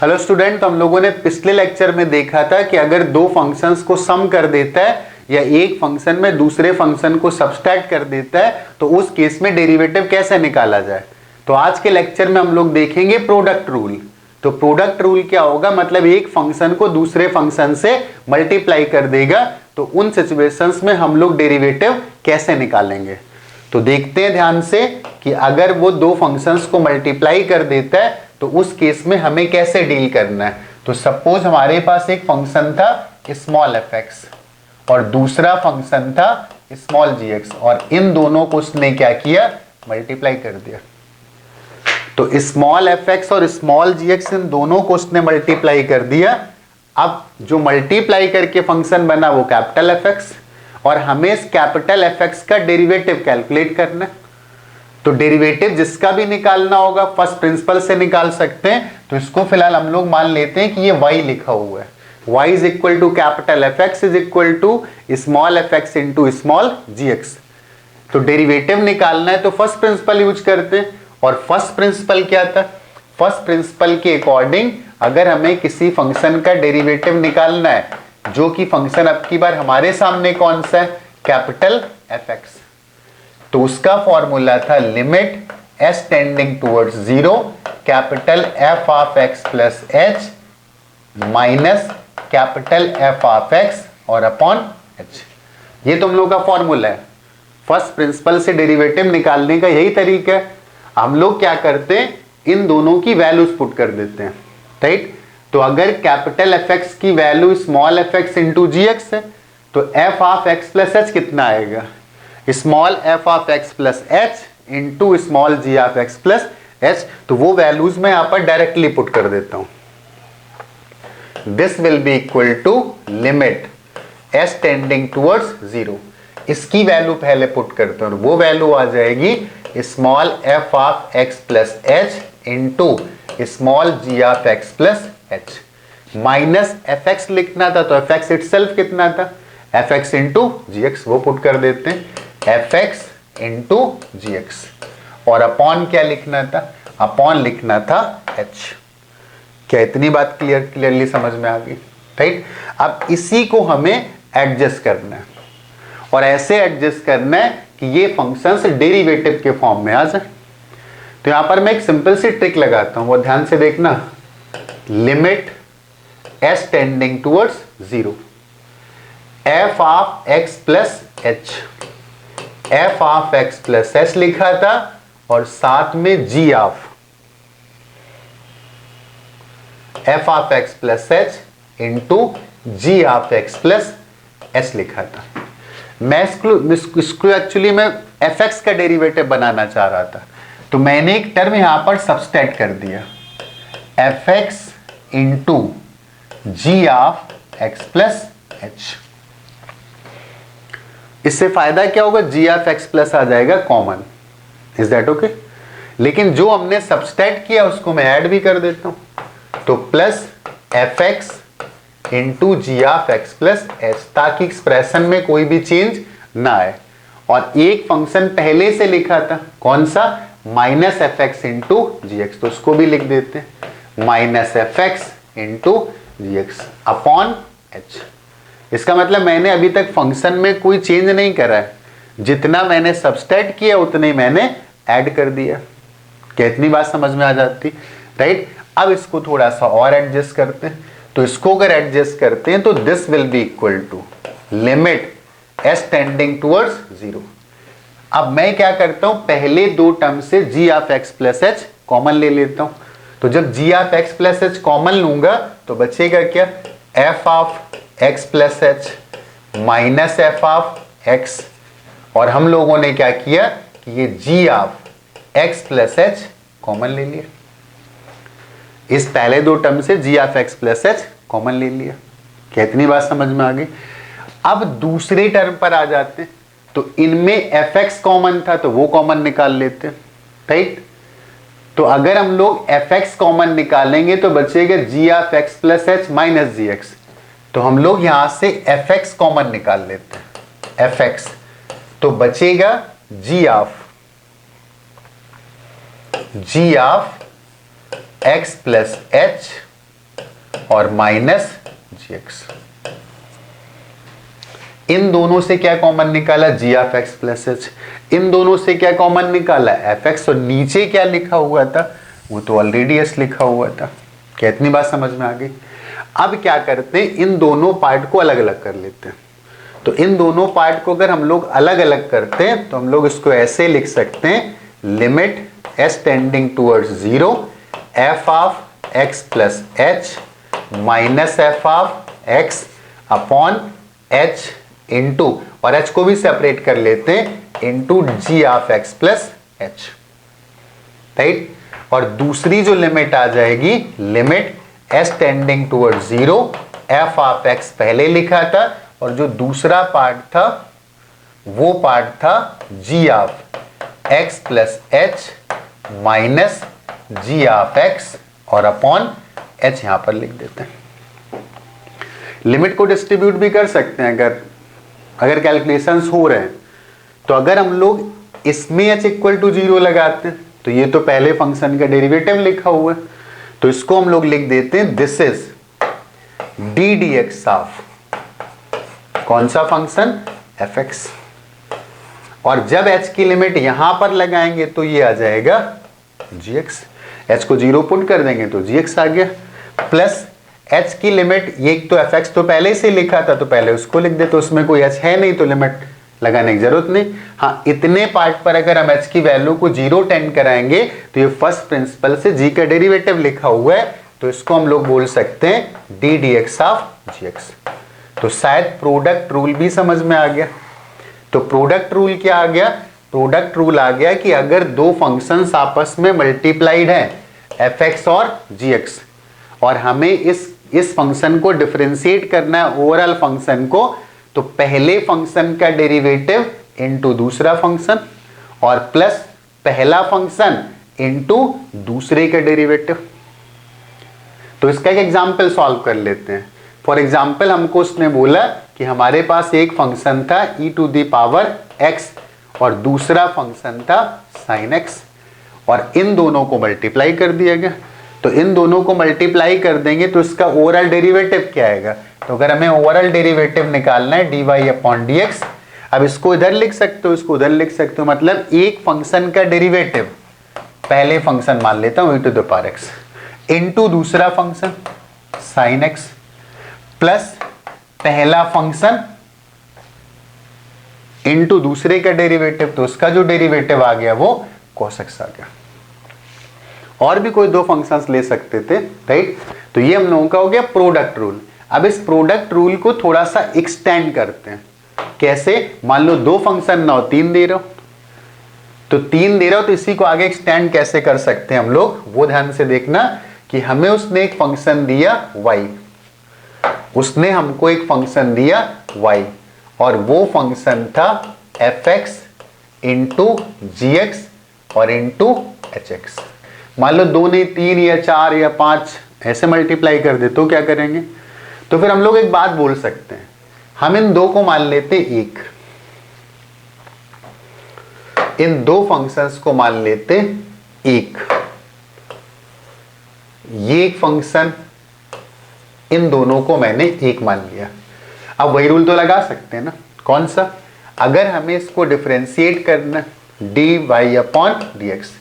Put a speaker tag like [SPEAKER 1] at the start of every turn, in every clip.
[SPEAKER 1] Hello student, तो हम लोगों ने पिछले लेक्चर में देखा था कि अगर दो फंक्शंस को सम कर देता है या एक फंक्शन में दूसरे फंक्शन को सब्सट्रैक्ट कर देता है तो उस केस में डेरिवेटिव कैसे निकाला जाए। तो आज के लेक्चर में हम लोग देखेंगे प्रोडक्ट रूल। तो प्रोडक्ट रूल क्या होगा, मतलब एक फंक्शन को दूसरे फंक्शन से मल्टीप्लाई कर देगा, तो उन सिचुएशंस में हम लोग डेरिवेटिव कैसे निकालेंगे। तो देखते हैं ध्यान से कि अगर वो दो फंक्शंस को मल्टीप्लाई कर देता है तो उस केस में हमें कैसे डील करना है। तो सपोज हमारे पास एक फंक्शन था स्मॉल एफ एक्स और दूसरा फंक्शन था स्मॉल जी एक्स, और इन दोनों को उसने क्या किया, मल्टीप्लाई कर दिया। तो स्मॉल एफ एक्स और स्मॉल जी एक्स इन दोनों को उसने मल्टीप्लाई कर दिया। अब जो मल्टीप्लाई करके फंक्शन बना वो कैपिटल एफ एक्स, और हमें इस कैपिटल एफ एक्स का डेरिवेटिव कैलकुलेट करना है। तो डेरिवेटिव जिसका भी निकालना होगा फर्स्ट प्रिंसिपल से निकाल सकते हैं। तो इसको फिलहाल हम लोग मान लेते हैं कि ये y लिखा हुआ है, y is equal to capital F X is equal to small F X into small G X. तो डेरिवेटिव निकालना है तो फर्स्ट प्रिंसिपल यूज करते हैं, और फर्स्ट प्रिंसिपल क्या था, फर्स्ट प्रिंसिपल के अकॉर्डिंग अगर हमें किसी फंक्शन का डेरिवेटिव निकालना है, जो कि फंक्शन अब की बार हमारे सामने कौन सा है, कैपिटल एफ एक्स, तो उसका फॉर्मूला था limit S tending towards zero capital F of X plus H minus capital F of X और अपॉन एच। ये तुम लोग का फॉर्मूला है। फर्स्ट प्रिंसिपल से डेरिवेटिव निकालने का यही तरीका है। हम लोग क्या करते हैं, इन दोनों की वैल्यूज पुट कर देते हैं, राइट। तो अगर कैपिटल एफ एक्स की value small F X into G X है तो F of X plus H कितना आएगा, small F of X plus H into small G of X plus H. तो वो वैल्यूज मैं यहां पर डायरेक्टली पुट कर देता हूं। This will be equal to limit S tending towards zero, इसकी वैल्यू पहले पुट करते हैं और वो वैल्यू आ जाएगी small F of X plus H into small G of X plus H minus F X लिखना था, तो एफ एक्स इटसेल्फ कितना था, F X into G X, वो पुट कर देते हैं F X into G X, और अपॉन क्या लिखना था, अपॉन लिखना था एच। क्या इतनी बात क्लियरली समझ में आ गई, राइट। अब इसी को हमें एडजस्ट करना है, और ऐसे एडजस्ट करना है कि ये फंक्शंस डेरिवेटिव के फॉर्म में आ जाए। तो यहां पर मैं एक सिंपल सी ट्रिक लगाता हूं, वो ध्यान से देखना। Limit S tending towards zero F of X plus H, F of X plus H लिखा था और साथ में G of F of X plus H into G of X plus H लिखा था। मैं इसको एक्चुअली मैं एफ एक्स का डेरिवेटिव बनाना चाह रहा था, तो मैंने एक टर्म यहां पर सब्सट्रैक्ट कर दिया, F X into G of X plus H. इससे फायदा क्या होगा, जी ऑफ एक्स प्लस आ जाएगा कॉमन, इज दैट ओके। लेकिन जो हमने सब्सट्रैक्ट किया उसको मैं ऐड भी कर देता हूं, तो plus F X into G of X plus H, ताकि एक्सप्रेशन में कोई भी चेंज ना आए। और एक फंक्शन पहले से लिखा था, कौन सा, minus F X into G X, तो उसको भी लिख देते हैं minus F X into G x upon H. इसका मतलब मैंने अभी तक फंक्शन में कोई चेंज नहीं करा है, जितना मैंने सब्सट्रैक्ट किया उतने ही मैंने ऐड कर दिया। क्या इतनी बात समझ में आ जाती, राइट। अब इसको थोड़ा सा और एडजस्ट करते हैं, तो इसको अगर एडजस्ट करते हैं तो this will be equal to limit S tending towards zero. अब मैं क्या करता हूं, पहले दो टर्म से G of X plus H common ले लेता हूं। तो जब G of X plus H common लूंगा तो बचेगा क्या, F of X plus H minus F of X, और हम लोगों ने क्या किया कि ये G of X plus H common ले लिया, इस पहले दो टर्म से G of X plus H common ले लिया। क्या इतनी बात समझ में आ गई। अब दूसरे टर्म पर आ जाते हैं, तो इनमें एफ एक्स कॉमन था तो वो कॉमन निकाल लेते हैं, राइट। तो अगर हम लोग एफ एक्स कॉमन निकालेंगे तो बचेगा G of X plus H minus G X, तो हम लोग यहां से एफ एक्स कॉमन निकाल लेते हैं, एफ एक्स, तो बचेगा G of X plus H और माइनस जी एक्स। इन दोनों से क्या कॉमन निकाला? जी ऑफ एक्स प्लस एच। इन दोनों से क्या कॉमन निकाला? F x. और नीचे क्या लिखा हुआ था? वो तो ऑलरेडी एस लिखा हुआ था। क्या इतनी बात समझ में आ गई? अब क्या करते हैं, इन दोनों पार्ट को अलग अलग कर लेते हैं। तो इन दोनों पार्ट को अगर हम लोग अलग अलग करते हैं तो हम लोग इसको ऐसे लिख सकते हैं, limit S tending towards 0 F of X plus H minus F of X upon H into, और एच को भी सेपरेट कर लेते हैं, into G of X plus H, right. और दूसरी जो लिमिट आ जाएगी, limit S tending toward 0 F of X पहले लिखा था, और जो दूसरा पार्ट था वो पार्ट था G of X plus H minus G of X और अपॉन एच यहां पर लिख देते हैं। लिमिट को डिस्ट्रीब्यूट भी कर सकते हैं अगर कैलकुलेशंस हो रहे हैं। तो अगर हम लोग इसमें h इक्वल टू 0 लगाते हैं तो ये तो पहले फंक्शन का डेरिवेटिव लिखा हुआ है, तो इसको हम लोग लिख देते हैं this is D D X of कौन सा फंक्शन? F x. और जब h की लिमिट यहां पर लगाएंगे तो ये आ जाएगा जी एक्स। h को 0 पुट कर देंगे तो जी एक्स आ गया, प्लस h की लिमिट, ये तो एफ एक्स तो पहले से लिखा था तो पहले उसको लिख दे, तो उसमें कोई h है नहीं तो लिमिट लगाने की जरूरत नहीं। हाँ, इतने पार्ट पर अगर हम h की वैल्यू को 0 टेंड कराएंगे तो ये फर्स्ट प्रिंसिपल से g का डेरिवेटिव लिखा हुआ है, तो इसको हम लोग बोल सकते हैं D D X of G X. तो शायद प्रोडक्ट रूल भी समझ में आ गया। तो प्रोडक्ट रूल क्या आ गया? प्रोडक्ट रूल आ गया कि अगर दो फंक्शंस आपस में मल्टीप्लाइड हैं, एफ एक्स और जी एक्स, और हमें इस फंक्शन को डिफरेंशिएट करना है ओवरऑल फंक्शन को, तो पहले फंक्शन का डेरिवेटिव इनटू दूसरा फंक्शन और प्लस पहला फंक्शन इनटू दूसरे का डेरिवेटिव। तो इसका एक एग्जांपल सॉल्व कर लेते हैं। फॉर एग्जांपल हमको उसने बोला कि हमारे पास एक फंक्शन था e to the power x और दूसरा फंक्शन था sin x, और इन दोनों को मल्टीप्लाई कर दिया गया। तो इन दोनों को मल्टीप्लाई कर देंगे तो इसका ओवरऑल डेरिवेटिव क्या आएगा? तो अगर हमें ओवरऑल डेरिवेटिव निकालना है dy अपॉन dx, अब इसको इधर लिख सकते हो, इसको उधर लिख सकते हो, मतलब एक फंक्शन का डेरिवेटिव, पहले फंक्शन मान लेता हूं e to the power x into दूसरा फंक्शन sin x प्लस पहला फंक्शन इनटू दूसरे का डेरिवेटिव, तो उसका जो डेरिवेटिव आ गया वो cos x आ गया। और भी कोई दो फंक्शंस ले सकते थे, राइट। तो ये हम लोगों का हो गया प्रोडक्ट रूल। अब इस प्रोडक्ट रूल को थोड़ा सा एक्सटेंड करते हैं। कैसे? मान लो दो फंक्शन ना हो, तीन दे रहे हो, तो तीन दे रहे हो, तो इसी को आगे एक्सटेंड कैसे कर सकते हैं हम लोग, वो ध्यान से देखना कि हमें उसने एक फंक्शन दिया y, उसने हमको एक फंक्शन दिया y, और वो फंक्शन था F X into G X और इंटू एच एक्स। मान लो दो नहीं, तीन या चार या पांच ऐसे मल्टीप्लाई कर दे तो क्या करेंगे? तो फिर हम लोग एक बात बोल सकते हैं, हम इन दो को मान लेते एक, इन दो फंक्शंस को मान लेते एक, ये एक फंक्शन, इन दोनों को मैंने एक मान लिया। अब वही रूल तो लगा सकते हैं ना, कौन सा? अगर हमें इसको डिफरेंशिएट करना D Y upon D X,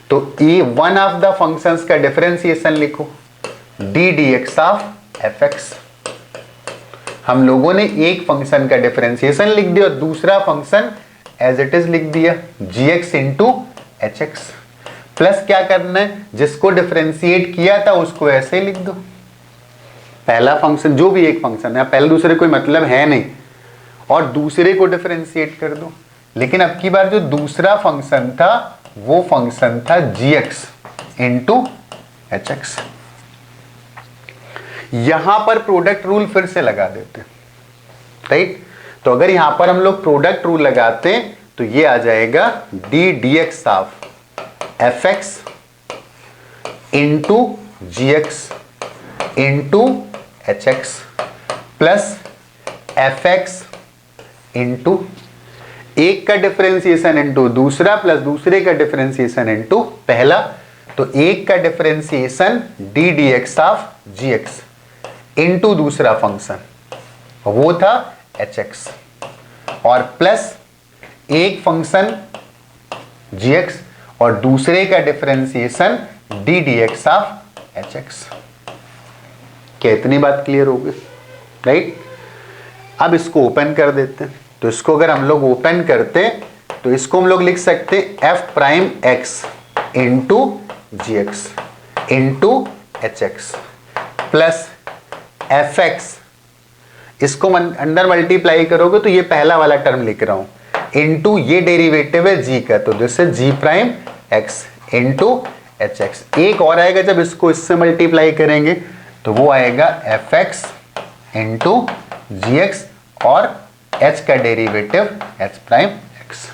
[SPEAKER 1] तो E one of the functions का डिफरेंशिएशन लिखो D D X of F X. हम लोगों ने एक फंक्शन का डिफरेंशिएशन लिख दिया और दूसरा फंक्शन एज इट इज लिख दिया G X into H X. Plus क्या करना है, जिसको डिफरेंशिएट किया था उसको ऐसे लिख दो, पहला फंक्शन जो भी एक फंक्शन है, पहले दूसरे कोई मतलब है नहीं, और दूसरे को डिफरेंशिएट कर दो। लेकिन अब की बार जो दूसरा फंक्शन था वो फंक्शन था जी एक्स इंटू एच एक्स। यहां पर प्रोडक्ट रूल फिर से लगा देते, राइट। तो अगर यहां पर हम लोग प्रोडक्ट रूल लगाते हैं तो ये आ जाएगा D D X of F X into G X into H X plus F X into एक का डिफरेंशिएशन इंटू दूसरा प्लस दूसरे का डिफरेंशिएशन इंटू पहला। तो एक का differentiation D D X of G X into दूसरा फंक्शन वो था एच एक्स, और प्लस एक फंक्शन जी एक्स और दूसरे का differentiation D D X of H X. क्या इतनी बात क्लियर हो गई? राइट। अब इसको ओपन कर देते हैं। तो इसको अगर हम लोग ओपन करते तो इसको हम लोग लिख सकते F prime X into G X into H X plus F X, इसको अंडर मल्टीप्लाई करोगे तो ये पहला वाला टर्म लिख रहा हूं इंटू ये डेरिवेटिव है जी का, तो this is G prime X into H X. एक और आएगा जब इसको इससे मल्टीप्लाई करेंगे तो वो आएगा F X into G X और एच का डेरिवेटिव एच प्राइम एक्स।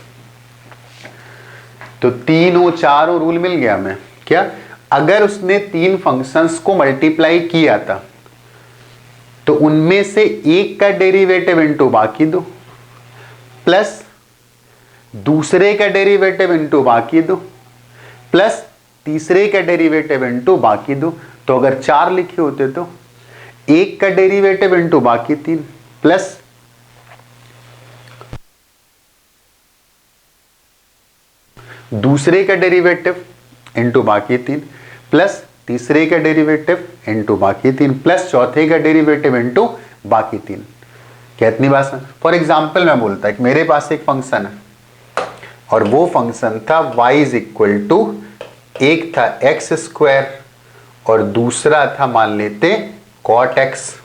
[SPEAKER 1] तो तीनों चारों रूल मिल गया हमें। क्या? अगर उसने तीन फंक्शंस को मल्टीप्लाई किया था तो उनमें से एक का डेरिवेटिव इनटू बाकी दो प्लस दूसरे का डेरिवेटिव इनटू बाकी दो प्लस तीसरे का डेरिवेटिव इनटू बाकी दो। तो अगर चार लिखे होते तो एक का डेरिवेटिव इनटू बाकी तीन प्लस दूसरे का डेरिवेटिव इनटू बाकी तीन प्लस तीसरे का डेरिवेटिव इनटू बाकी तीन प्लस चौथे का डेरिवेटिव इनटू बाकी तीन। क्या इतनी बात? फॉर एग्जाम्पल मैं बोलता है कि मेरे पास एक फंक्शन है और वो फंक्शन था y इज इक्वल टू, एक था एक्स स्क्वायर और दूसरा था मान लेते कॉट एक्स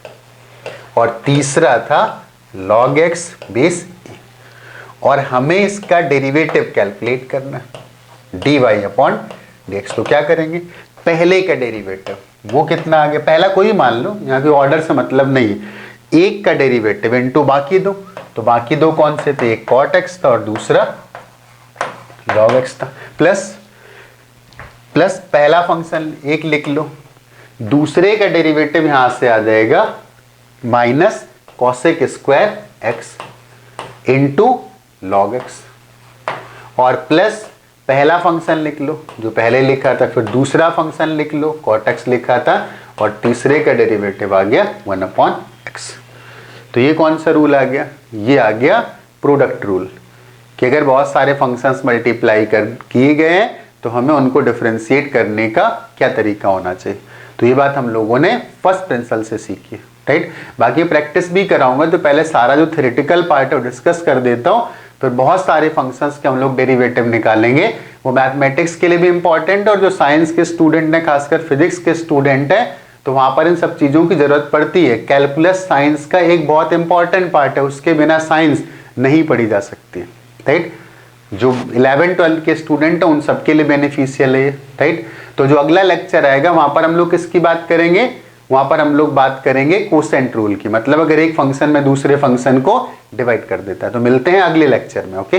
[SPEAKER 1] और तीसरा था लॉग एक्स बेस ए, और हमें इसका डेरिवेटिव कैलकुलेट करना है dy अपॉन dx। तो क्या करेंगे? पहले का डेरिवेटिव वो कितना आ गया, पहला कोई मान लो, यहाँ के ऑर्डर से मतलब नहीं है। एक का डेरिवेटिव इनटू बाकी दो, तो बाकी दो कौन से थे? एक कॉट एक्स था और दूसरा लॉग एक्स था, प्लस पहला फंक्शन एक लिख लो, दूसरे का डेरिवेटिव यहां से आ जाएगा minus cosec square x into log x, और प्लस पहला फंक्शन लिख लो जो पहले लिखा था, फिर दूसरा फंक्शन लिख लो कॉट एक्स लिखा था, और तीसरे का डेरिवेटिव आ गया 1 अपॉन एक्स। तो ये कौन सा रूल आ गया? ये आ गया प्रोडक्ट रूल, कि अगर बहुत सारे फंक्शंस मल्टीप्लाई किए गए हैं तो हमें उनको डिफरेंशिएट करने का क्या तरीका होना चाहिए। तो ये बात हम लोगों ने फर्स्ट प्रिंसिपल से सीखी है। राइट। बाकी प्रैक्टिस भी कराऊंगा, तो पहले सारा जो थ्योरेटिकल पार्ट है वो डिस्कस कर देता हूँ, फिर बहुत सारे फंक्शंस के हम लोग डेरिवेटिव निकालेंगे। वो मैथमेटिक्स के लिए भी इंपॉर्टेंट, और जो साइंस के स्टूडेंट हैं, खासकर फिजिक्स के स्टूडेंट हैं, तो वहां पर इन सब चीजों की जरूरत पड़ती है। कैलकुलस साइंस का एक बहुत इंपॉर्टेंट पार्ट है, उसके बिना साइंस नहीं पढ़ी जा सकती। राइट। जो 11-12 के स्टूडेंट हैं उन सबके लिए बेनिफिशियल है। राइट। तो जो अगला लेक्चर आएगा वहां पर हम लोग किसकी बात करेंगे? वहां पर हम लोग बात करेंगे कोसेंट रूल की, मतलब अगर एक फंक्शन में दूसरे फंक्शन को डिवाइड कर देता है। तो मिलते हैं अगले लेक्चर में। ओके।